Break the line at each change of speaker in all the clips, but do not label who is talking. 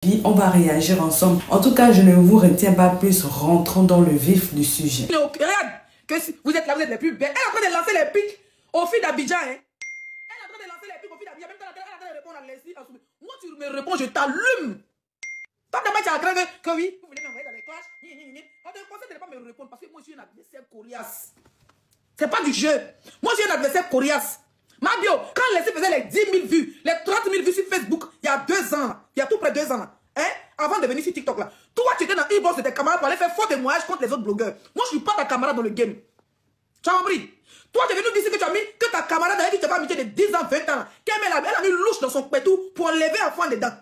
Puis on va réagir ensemble. En tout cas, je ne vous retiens pas plus. Rentrons dans le vif du sujet.
Regarde, que si vous êtes là, vous êtes les plus belles. Elle est en train de lancer les pics aux filles d'Abidjan. Hein. Elle est en train de lancer les pics aux filles d'Abidjan. Même quand elle est en train de répondre à Leslie. Moi, tu me réponds, je t'allume. Toi, tu as craint que oui, vous voulez m'envoyer dans les clashs. On te conseille de ne pas me répondre parce que moi, je suis un adversaire coriace. C'est pas du jeu. Moi, je suis un adversaire coriace. Ma bio, quand Leslie faisait les 10 000 vues, les 30 000 vues sur Facebook, il y a 2 ans, il y a tout près de 2 ans, hein, avant de venir sur TikTok là. Toi, tu étais dans e-box de tes camarades pour aller faire faux témoignage contre les autres blogueurs. Moi, je suis pas ta camarade dans le game. Tu as compris? Toi, tu es venu dire que tu as mis que ta camarade avec qui tu as amitié de 10 ans, 20 ans, elle a mis louche dans son pétou pour enlever un foin dedans.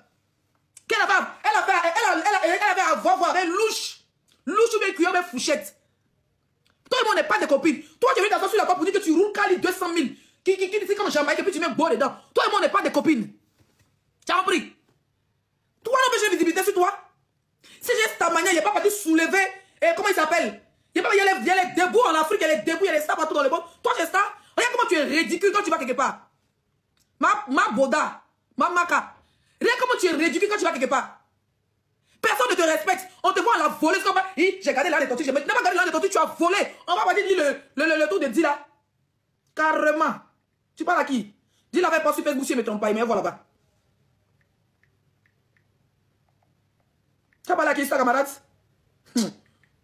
Elle avait à voir avec louche. Louche ou bien cuillère, ou bien fourchette. Toi et moi, on n'est pas des copines. Toi, tu es venu t'asseoir sur la porte pour dire que tu roules Cali 200 000. Qui dit comme Jamaïque et puis tu mets beau dedans. Toi et moi, on n'est pas des copines. Tu as compris? Toi, non, j'ai visibilité sur toi. Si j'ai ta manière, il n'y a pas parti soulever. Et comment il s'appelle? Il y a les debout en Afrique, il y a les debout, il y a les stars partout dans le monde. Toi, tu es star. Regarde comment tu es ridicule quand tu vas quelque part. Ma boda, ma maca. Regarde comment tu es ridicule quand tu vas quelque part. Personne ne te respecte. On te voit à la volée. J'ai gardé l'âne de tortue. Je n'ai pas gardé l'âne de tortue, tu as volé. On va pas dire le tour de dit là. Carrément. Tu parles à qui? Dis la pas sur Facebook si je ne me trompe pas. Mais voilà là-bas. Tu as parlé à qui, ça, camarade?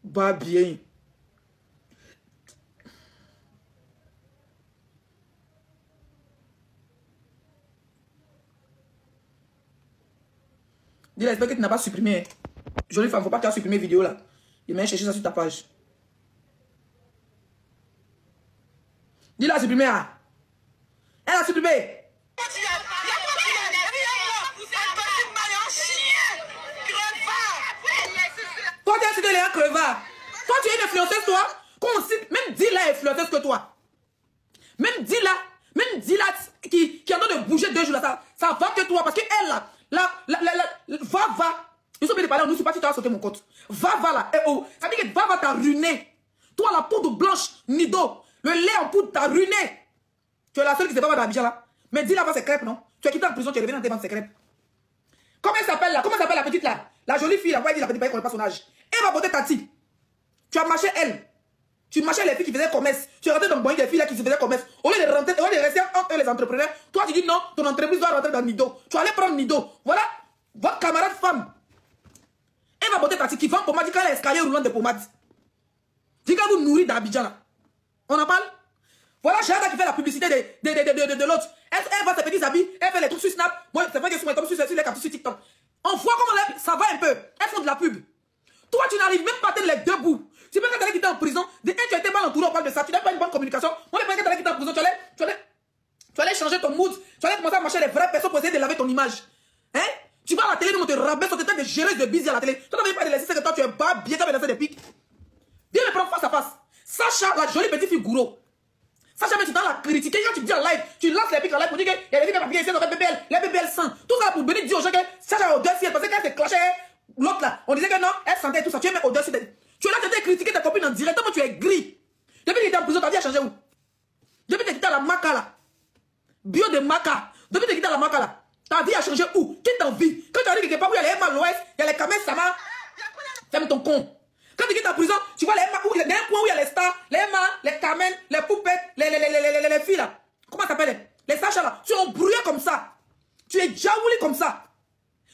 Bah bien. Dis j'espère que tu n'as pas supprimé. Jolie femme, faut pas que tu aies supprimé vidéo là. Il m'a cherché ça sur ta page. Dis la supprimer. Ah. Elle a supprimé. Toi, tu es cité un crevard. Toi, tu es une influenceuse, toi. Qu'on cite, même dis la influenceuse que toi. Même dis la qui est en train de bouger 2 jours là. Ça va que toi. Parce que elle là. Va. Je suis obligé de parler en nous, je ne sais pas si tu as sauté mon compte. Va là. Eh oh. Ça veut dire que va t'a ruiné. Toi, la poudre blanche, Nido. Le lait en poudre t'a ruiné. Tu es la seule qui ne sait pas d'Abidjan là. Mais dis là, c'est crêpes, non? Tu es quitté en prison, tu es revenu dans tes ventes, c'est crêpes. Comment elle s'appelle là? Comment s'appelle la petite là? La jolie fille là, on va dire la petite paille qu'on n'a pas son âge. Elle va porter Tati. Tu as marché elle. Tu marchais les filles qui faisaient commerce. Tu es rentré dans le boîte des filles là qui se faisaient commerce. Au lieu de rester entre les entrepreneurs, toi tu dis non, ton entreprise doit rentrer dans Nido. Tu allais prendre Nido. Voilà, votre camarade femme. Elle va porter Tati qui vend pommade, qui a l'escalier roulant de pommade. Dis qu'elle vous nourrit d'Abidjan là. On en parle? Voilà Jada qui fait la publicité de l'autre. Elle va ses petits habits, elle fait les trucs sur Snap. Moi, c'est vrai que sur mes tombes sur les captures sur TikTok. On voit comment ça va un peu. Elles font de la pub. Toi, tu n'arrives même pas à tenir les 2 bouts. Si même quand tu allais quitter en prison, tu étais mal entouré, on parle de ça, tu n'as pas une bonne communication. Moi, quand tu allais quitter en prison, tu allais changer ton mood, tu allais commencer à marcher les vraies personnes pour essayer de laver ton image. Hein? Tu vas à la télé, nous on te rabaisse, on te traite de géreuse de busy à la télé. Toi, tu n'avais pas de laisser que toi, tu es pas bien, tu avais lancé des pics. Viens me prendre face à face. Sacha, la jolie petite fille gourou. Sacha, mais tu dois la critiquer. Quand tu dis en live, tu lances les pics en live pour dire qu'il y a des filles qui sont BBL, les BBL 100. Tout ça pour venir dire aux gens que Sacha est au-dessus, parce que quand elle s'est clashée, l'autre là, on disait que non, elle sentait tout ça. Tu es même au-dessus. Tu es là, tu as critiqué ta copine en direct, tu es gris. Depuis que tu es en prison, ta vie a changé où? Depuis que tu es quitté à la Maca là. Bio de Maca. Depuis que tu es quitté à la Maca là. Ta vie a changé où? Qui t'envie? Quand tu arrives quelque part où il y a les MA l'Ouest, il y a les Kamel Sama. Ferme ton con. Quand tu quittes en prison, tu vois les MA où il y a un point où il y a les stars, les MA, les Kamel, les poupettes, les filles là. Comment ça s'appelle? Les Sacha là. Tu es embrouillé comme ça. Tu es jaouli comme ça.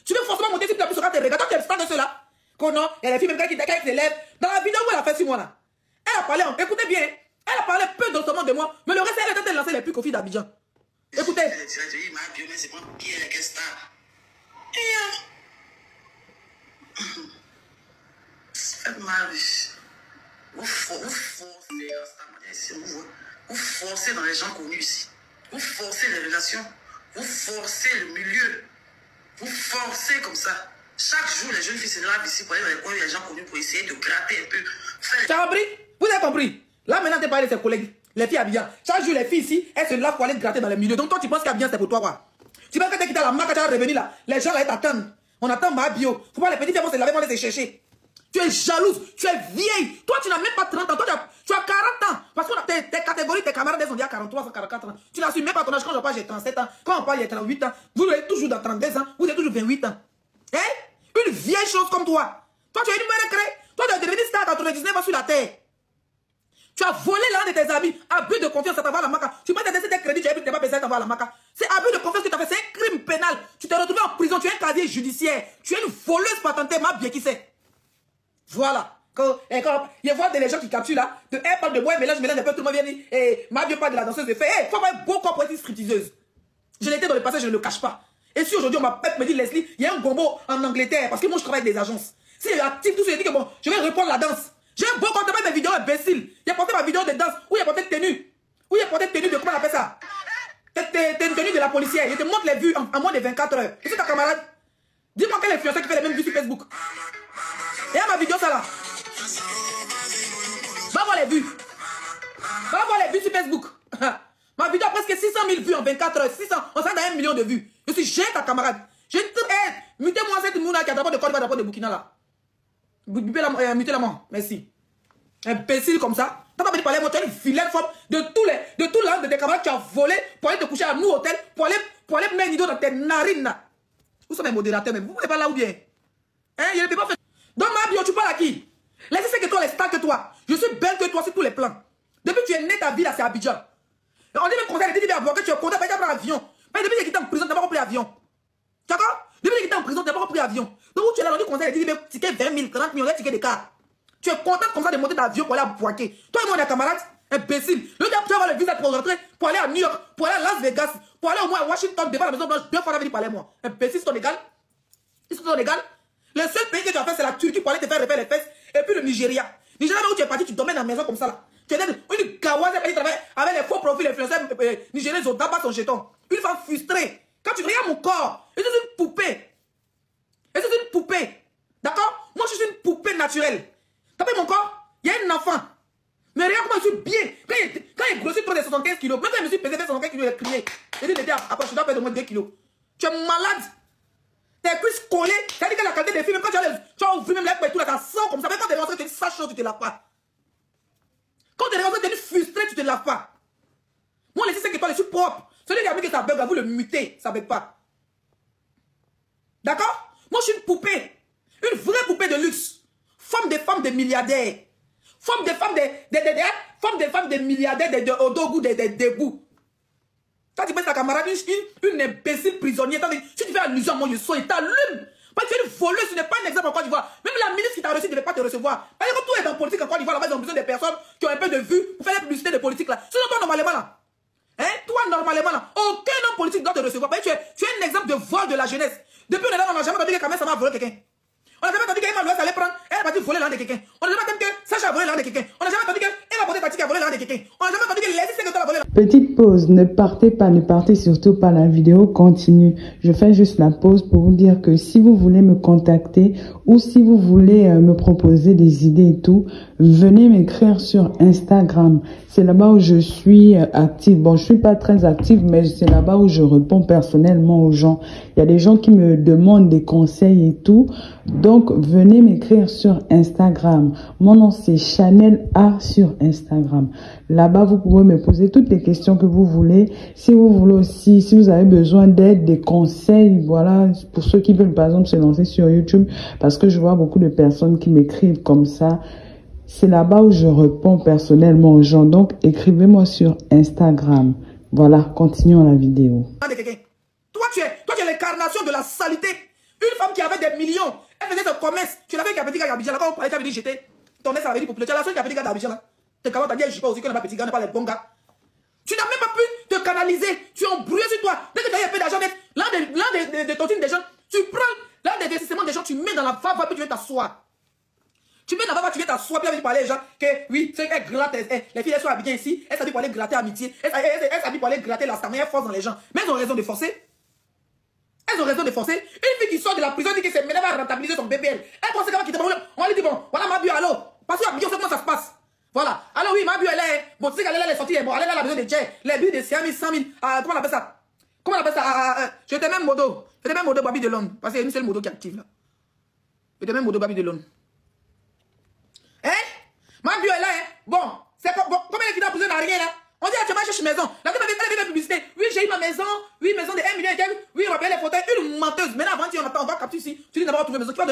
Tu veux forcément monter sur la plus sur tes regards. Toi, tu es star de ceux-là. Non, il y a les filles même qui s'élèvent. Dans la vidéo où elle a fait sur moi là, elle a parlé, écoutez bien, elle a parlé peu doucement de moi, mais le reste, elle était lancée les plus confis d'Abidjan. Écoutez.
Vous forcez dans les gens connus ici. Vous forcez les relations. Vous forcez le milieu. Vous forcez comme ça. Chaque jour, les jeunes filles se lavent ici pour aller dans les coins où il y a des gens connus pour essayer de gratter un peu.
Tu as compris? Vous avez compris? Là, maintenant, tu parles de ses collègues, les filles Abidjan. Chaque jour, les filles ici, elles se lavent pour aller gratter dans les milieux. Donc, toi, tu penses qu'Abidjan, c'est pour toi, quoi? Tu penses que tu as quitté la marque, tu vas revenir là. Les gens, là, ils t'attendent. On attend ma bio. Faut pas les petits filles vont se laver, vont les chercher. Tu es jalouse, tu es vieille. Toi, tu n'as même pas 30 ans. Toi, tu as 40 ans. Parce que tes catégories, tes camarades, elles ont dit à 43, 44 ans. Tu n'assumes même pas ton âge. Quand je parle, j'ai 37 ans. Quand on parle, il y a 38 ans. Vous êtes toujours dans 32 ans. Vous êtes toujours 28 ans. Hein? une vieille chose comme toi. Toi, tu es une bonne créée. Toi, tu es devenu star à 99 ans sur la terre. Tu as volé l'un de tes amis, abus de confiance à t'avoir la maca. Tu m'as donné tes crédits, tu n'as pas besoin d'avoir la maca. C'est abus de confiance que tu as fait, c'est un crime pénal. Tu t'es retrouvé en prison, tu es un casier judiciaire. Tu es une voleuse patentée, ma bien qui sait. Voilà. Quand il y a des gens qui capturent là, elle parle de moi, mélange un peu, tout le monde vient dire, ma bien parle de la danseuse de fait, faut avoir un beau corps pour être une stripteaseuse. Je l'étais dans le passé, je ne le cache pas. Et si aujourd'hui on m'appelle, me dit Leslie, il y a un gombo en Angleterre, parce que moi je travaille avec des agences. Si il est actif, tout ça, je dis que bon, je vais répondre la danse. J'ai un beau compte de mes vidéos imbéciles. Il a porté ma vidéo de danse, où il a porté tenue. Où il a porté tenue de, comment on appelle ça? Tenue de la policière. Je te montre les vues en moins de 24 heures. Je suis ta camarade. Dis-moi quel influenceur qui fait les mêmes vues sur Facebook. Et à ma vidéo, ça là. Va voir les vues. Va voir les vues sur Facebook. Ma vidéo a presque 600 000 vues en 24 heures. 600, on s'est dans 1 million de vues. Je suis jeune, ta camarade. Je ne mutez-moi cette mouna qui a d'abord de Côte d'Ivoire, d'abord de Burkina là. Mutez la mort. Merci. Imbécile comme ça. T'as pas envie de parler, moi, tu es une vilaine femme de tout l'an de tes camarades, tu as volé pour aller te coucher à nous, hôtel, pour aller mettre une idole dans tes narines là. Où sont mes modérateurs, mais vous voulez pas là ou bien? Hein, il ne peut pas faire. Donc, ma bio, tu parles à qui? Laissez ce que toi, les stars que toi. Je suis belle que toi sur tous les plans. Depuis que tu es né, ta vie là, c'est Abidjan. On dit même conseil, tu es tu es content, tu vas prendre l'avion. Mais depuis que tu es en prison, tu n'as pas repris l'avion. D'accord? Depuis que tu es en prison, tu n'as pas repris l'avion. Donc, où tu es là, on dit conseil, tu dis, ticket 20 000, 30 000, on a ticket de car. Tu es content comme ça de monter d'avion pour aller à Boaké. Toi et moi, on est camarades, imbécile. Le gars, tu vas avoir le visa pour rentrer, pour aller à New York, pour aller à Las Vegas, pour aller au moins à Washington, devant la Maison Blanche, 2 fois, on a venir parler à moi. Imbécile, c'est ton égal. Ils sont égal. Le seul pays que tu as fait, c'est la Turquie pour aller te faire refaire les fesses. Et puis le Nigeria. Nigeria, où tu es parti, tu dormais dans la maison comme ça là. Tu étais une gawaze qui travaille avec les faux profils influenceurs nigériens, ils ont d'abord son jeton. Une femme frustrée. Quand tu regardes mon corps, je suis une poupée. Je suis une poupée. D'accord? Moi, je suis une poupée naturelle. T'as vu mon corps? Il y a un enfant. Mais regarde comment je suis bien. Quand il grossit trop de 75 kilos, même quand je me suis pesé 75 kilos, il a crié. Il dit, après, je dois perdre au moins 2 kilos. Tu es malade. Tes cuisses collées, ça dit que la qualité des films, même quand tu as ouvert même les et tout là, ça sent comme ça. Mais quand tu es rentré, tu te dis ça chaud, tu te laves pas. Quand tu es rentré, tu es frustré, tu te laves pas. Moi, les 5 étoiles, je suis propre. Celui qui a dit que ça bug, vous le mutez, ça bug pas. D'accord? Moi, je suis une poupée. Une vraie poupée de luxe. Femme des femmes des milliardaires. Femme des femmes des milliardaires, de Odogu, des débouts. Quand tu penses ta camarade, une imbécile prisonnière, si tu fais allusion à moi, je sors et t'allume. Parce que tu es une voleuse, ce n'est pas un exemple en Côte d'Ivoire. Même la ministre qui t'a reçu ne devait pas te recevoir. Parce que quand tout est en politique en Côte d'Ivoire, là-bas, ils ont besoin des personnes qui ont un peu de vue pour faire la publicité de politique là. Sinon, toi, normalement là. Hein? Toi, normalement là. Aucun homme politique doit te recevoir. Parce que tu es un exemple de vol de la jeunesse. Depuis on est là, on n'a jamais entendu que Kamel Sama a volé quelqu'un. On n'a jamais entendu qu'Emma Loès allait prendre, elle est partie voler l'un de quelqu'un. On n'a jamais entendu que Sacha a volé l'un de quelqu'un. On n'a jamais entendu qu'elle a porté Tati qui a volé l'un de quelqu'un. On n'a jamais entendu que Leslie Seketo a volé l'un.
Petite pause, ne partez pas, ne partez surtout pas, la vidéo continue. Je fais juste la pause pour vous dire que si vous voulez me contacter ou si vous voulez me proposer des idées et tout, venez m'écrire sur Instagram. C'est là-bas où je suis active. Bon, je suis pas très active, mais c'est là-bas où je réponds personnellement aux gens. Il y a des gens qui me demandent des conseils et tout. Donc, venez m'écrire sur Instagram. Mon nom, c'est Chanel A sur Instagram. Là-bas, vous pouvez me poser toutes les questions que vous voulez. Si vous voulez aussi, si vous avez besoin d'aide, des conseils, voilà, pour ceux qui veulent, par exemple, se lancer sur YouTube, parce que je vois beaucoup de personnes qui m'écrivent comme ça. C'est là-bas où je réponds personnellement aux gens. Donc, écrivez-moi sur Instagram. Voilà, continuons la vidéo.
Toi, tu es l'incarnation de la saleté. Une femme qui avait des millions, elle faisait son commerce. Tu l'avais qu'à petit gars d'Abidjan. Quand on parlait, tu avais dit j'étais. Ton ex avait dit populaire. Tu as la seule qui a petit gars d'Abidjan. T'es capable de dire, je sais pas aussi qu'on n'a pas petit gars, on n'a pas les bons gars. Tu n'as même pas pu te canaliser. Tu es embrouillé sur toi. Dès que tu as un peu d'argent, l'un des tontines des gens, tu prends l'un des investissements des gens, tu mets dans la fave, puis tu viens t'asseoir. Tu mets dans la fave, tu viens t'asseoir, puis tu viens parler aux gens que oui, c'est qu'elle gratte. Les filles, elles sont habillées ici. Elles s'habillent pour aller gratter amitié. Elles s'habillent pour aller gratter la star, mais elles forcent dans les gens. Mais elles ont raison de forcer. Elles ont raison de forcer. Une fille qui sort de la prison dit que c'est maintenant va rentabiliser son BBL. Elle pense qu'elle va quitter. On lui dit bon, voilà ma bio, allô. Parce que on sait comment ça se passe. Voilà. Alors oui, ma bio, elle est. Bon, tu sais qu'elle est sortie, bon, elle est là, la besoin de jet. Les billes de 5 000, 100 000. Comment on appelle ça? Comment on appelle ça? J'étais même modo. J'étais même modo Babi de Londres. Parce qu'il y a une seule modo qui est active là. J'étais même modo Babi de Londres. Hein? Ma bio, elle est. Bon, c'est bon, comme elle est quittée en prison, elle n'a rien là. On dit, tu marches chez maison. La femme avait fait la publicité. Oui, j'ai eu ma maison. Oui, maison de 1 million et quelques. Oui, on va payer les fauteuils. Une menteuse. Maintenant, avant, on va capturer ici. Tu dis d'abord trouver maison. Qui va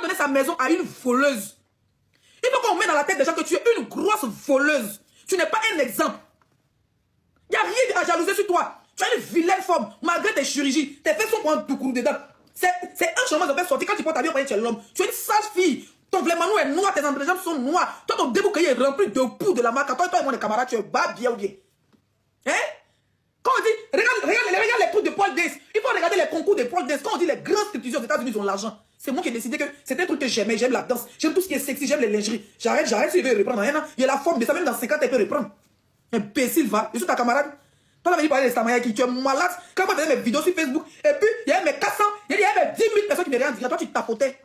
donner sa maison à une voleuse? Il faut qu'on mette dans la tête des gens que tu es une grosse voleuse. Tu n'es pas un exemple. Il n'y a rien à jalouser sur toi. Tu as une vilaine forme. Malgré tes chirurgies, tes fesses sont pour un doucourou dedans. C'est un changement de faire sortir. Quand tu portes ta vie, tu es l'homme. Tu es une sale fille. Ton vlémanou est noir, tes entrejambes sont noirs. Toi, ton déboucaillé est rempli de poux de la marque. Toi et moi, les camarades, tu es bas bien ou bien. Hein? Quand on dit, regarde les trucs de Paul Dance. Il faut regarder les concours de Paul Dance. Quand on dit les grandes structures aux États-Unis ont l'argent. C'est moi qui ai décidé que c'était un truc que j'aimais. J'aime la danse. J'aime tout ce qui est sexy. J'aime les lingeries. J'arrête si je veux reprendre. Hein? Il y a la forme de ça, même dans 50 ans, elle peut reprendre. Imbécile, va. Je suis ta camarade. Toi, tu as venu parler de Samaya qui tu es malade. Quand moi, je faisais mes vidéos sur Facebook, et puis, il y avait mes 400, il y avait mes 10 000 personnes qui me regardaient. Toi, tu tapotais.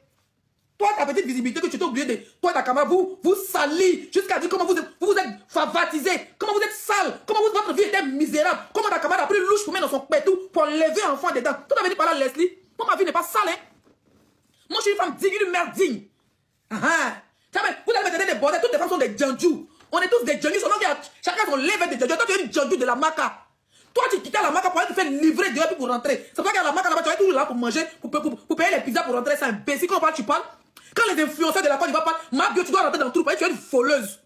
Toi, ta petite visibilité que tu t'es obligé de... Toi, ta camarade, vous salir jusqu'à dire comment vous êtes favatisé, comment vous êtes sale, comment votre vie était misérable, comment ta camarade a pris louche pour mettre dans son pétou pour lever un enfant dedans. Toi, tu as venu parler à Leslie. Moi, ma vie n'est pas sale, hein. Moi, je suis une femme digne, une mère digne. Vous avez donné des bordels, toutes les femmes sont des djandjous. On est tous des djandjous, seulement chacun son lever des djandjous. Toi, tu es une djandjou de la maca. Toi, tu quittais la maca pour aller te faire livrer dehors pour rentrer. C'est pour ça qu'à la maca là-bas, tu es toujours là pour manger, pour payer les pizzas pour rentrer. C'est imbécile. Quand tu parles, quand les influenceurs de la Côte d'Ivoire parlent, Marc, tu dois rentrer dans le trou, tu es une voleuse.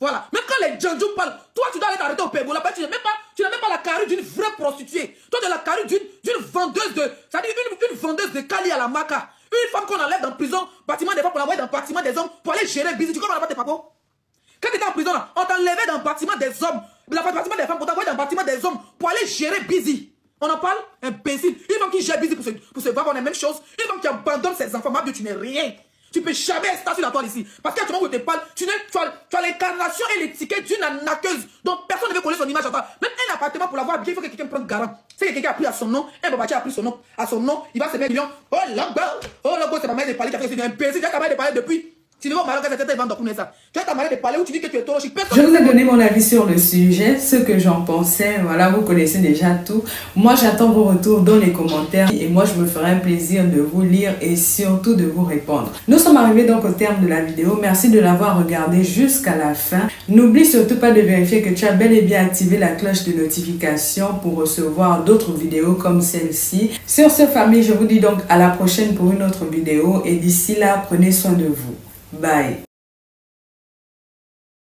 Voilà. Même quand les djandjous parlent, toi, tu dois aller t'arrêter au Pégou. Là-bas, tu n'as même pas la carrure d'une vraie prostituée. Toi, tu as la carrure d'une vendeuse de... C'est-à-dire une vendeuse de Cali à la maca. Une femme qu'on enlève dans le prison, bâtiment des femmes pour l'envoyer dans le bâtiment des hommes, pour aller gérer le business. Tu comprends pas tes papos? Quand tu étais en prison, là, on t'enlevait dans le bâtiment des hommes, dans le bâtiment des femmes, pour t'envoyer dans le bâtiment des hommes, pour aller gérer busy. On en parle? Imbécile. Une femme qui gère busy pour se voir, on est la même chose. Une femme qui abandonne ses enfants, ma vie, tu n'es rien. Tu peux jamais être sur la toile ici. Parce qu'à ce moment où tu te parles, tu as l'incarnation et l'étiquette d'une arnaqueuse dont personne ne veut coller son image à toi. Même un appartement pour l'avoir bien, il faut que quelqu'un prenne garant. C'est que quelqu'un a pris à son nom, un babati a pris à son nom, il va se mettre million. Oh logo, c'est ma mère de parler qui a fait un imbécile. Tu as ta mère de parler depuis. Tu ne vas pas Maroc, tu vas dans ça. Tu as ta manière de parler où tu dis que tu es toro chic.
Je vous ai donné mon avis sur le sujet, ce que j'en pensais. Voilà, vous connaissez déjà tout. Moi, j'attends vos retours dans les commentaires et moi, je me ferai un plaisir de vous lire et surtout de vous répondre. Nous sommes arrivés donc au terme de la vidéo. Merci de l'avoir regardé jusqu'à la fin. N'oublie surtout pas de vérifier que tu as bel et bien activé la cloche de notification pour recevoir d'autres vidéos comme celle-ci. Sur ce, famille, je vous dis donc à la prochaine pour une autre vidéo et d'ici là, prenez soin de vous. Bye.